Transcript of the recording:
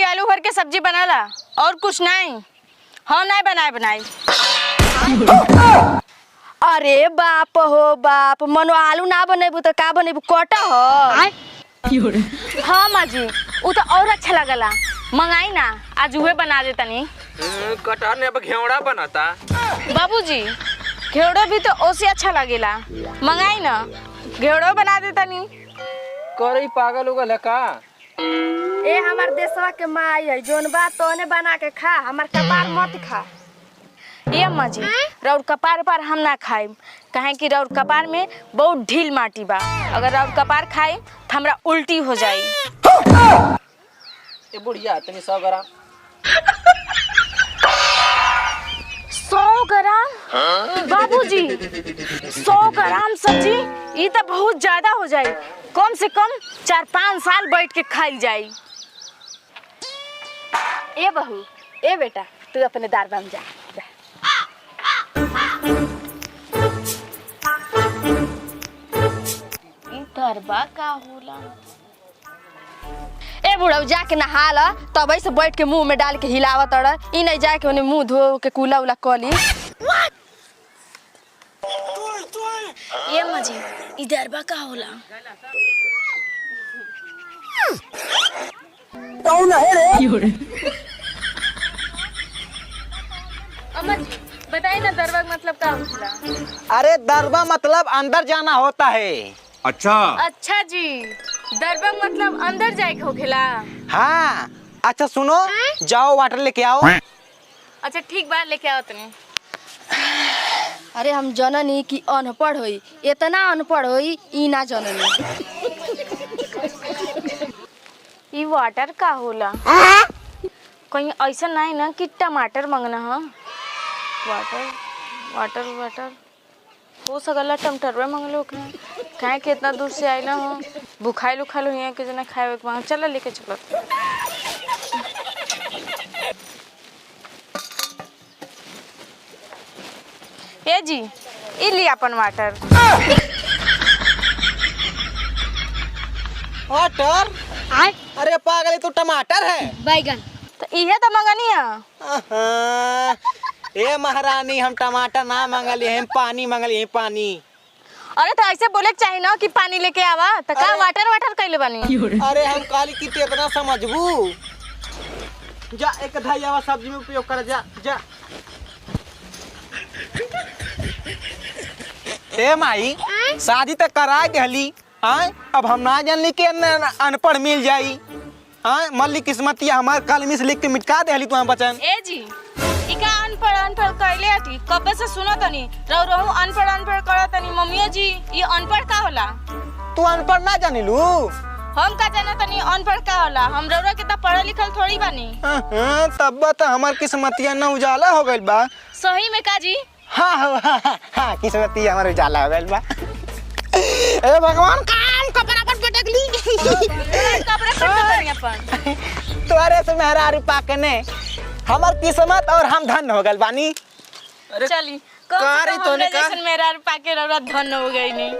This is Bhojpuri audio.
खाली आलू भर के सब्जी बनाला और कुछ नहीं। हाँ नहीं बनाए। अरे बाप हो बाप, मनो आलू ना बनेबू तो का बनेबू? कोटा हो। हाँ माँ जी, वो तो और अच्छा लगला। मंगाई ना, आज उहे बना दे तनी। कटहर ने अब घेवड़ा बनाता। बाबूजी, घेवड़ा भी तो ओसे अच्छा लगेला। मंगाई ना, घेवड़ा बना दे तनी। करे पागल हो गल का? ए हमार देशवा के माई है, जोन बात तोने बना के खा, हमार कपार मत खा। ये अम्मा जी, रौर कपार पर हम ना खाइम, कहें कि रौर कपार में बहुत ढील माटी बा। अगर रौर कपार खाइम तो हमरा उल्टी हो जाई। ए बुढ़िया तनी 100 ग्राम। 100 ग्राम? बाबूजी, 100 ग्राम सब्जी ये तो बहुत ज्यादा हो जाई। कम से कम 4-5 साल बैठ के खाई जाई। ए बहू, ए बेटा, तू अपने दारबा में जा। दरबा का होला? ए बुढ़ऊ जाके नहा ला, तब से बैठ के मुंह में डाल के हिलावत अड़। ई नहीं जाके उन्हें मुंह धो के कूला उला कली। ये अम्मा जी, ई दरबा का होला? अम्मा जी, बताइए ना दरबा का मतलब क्या होला? अरे दरबा मतलब अंदर जाना होता है। अच्छा जी, दरबा मतलब अंदर जाए के होखेला। हाँ अच्छा सुनो, जाओ वाटर लेके आओ। अच्छा ठीक बा, लेके आओ तनी। अरे हम जननी की अनपढ़ होई, इतना अनपढ़ होई ई ना जननी। ई वाटर का होला? कहीं ऐसा नहीं ना कि टमाटर मंगना है? वाटर हो सकला टमाटर मंगलो कहे कि इतना दूर से आइला हो, बुखाइल उखाइल हो के जना खाए के मांग। चल लेके चलो। ए जी, ई ली अपन वाटर। वाटर? अरे पागल, तो टमाटर है। बैगन तो इहे तो मंगनी है। ए महारानी, हम टमाटर ना मंगली, हम पानी मंगली, पानी। अरे तो ऐसे बोले के चाहिए ना कि पानी लेके आवा, तो का वाटर कैले बनी? अरे हम काली की तो इतना समझबू। जा एक धाइयावा सब्जी में उपयोग कर। जा ए माई, शादी तक करा देली। अब हम ना जानली के अनपढ़ मिल जाई। मल्ली किस्मतिया हमार कलमी से लिख के मिटका देली तू बचन। ए जी, इका अनपढ़ कहले हती, कब से सुनो तनी रहू अनपढ़ करत तनी। मम्मियो जी, ये अनपढ़ का होला? तू अनपढ़ ना जानिलू? हम का जाना तनी अनपढ़ का होला? हम रउरा के त पढ़ल लिखल थोड़ी बानी। तब तो हमार किस्मतिया न उजाला हो गइल बा। सही में का जी? हाँ किस्मतिया हमार उजाला हो गइल बा। ए भगवान, काम कपड़ा पर पटकली। कपड़ा पटक अपन। तोरे से मेहरारू पाकने हमार किस्मत और हम धन हो गइल बानी। चली, कौन सा मेरा पाके रउरा धन हो गई नहीं।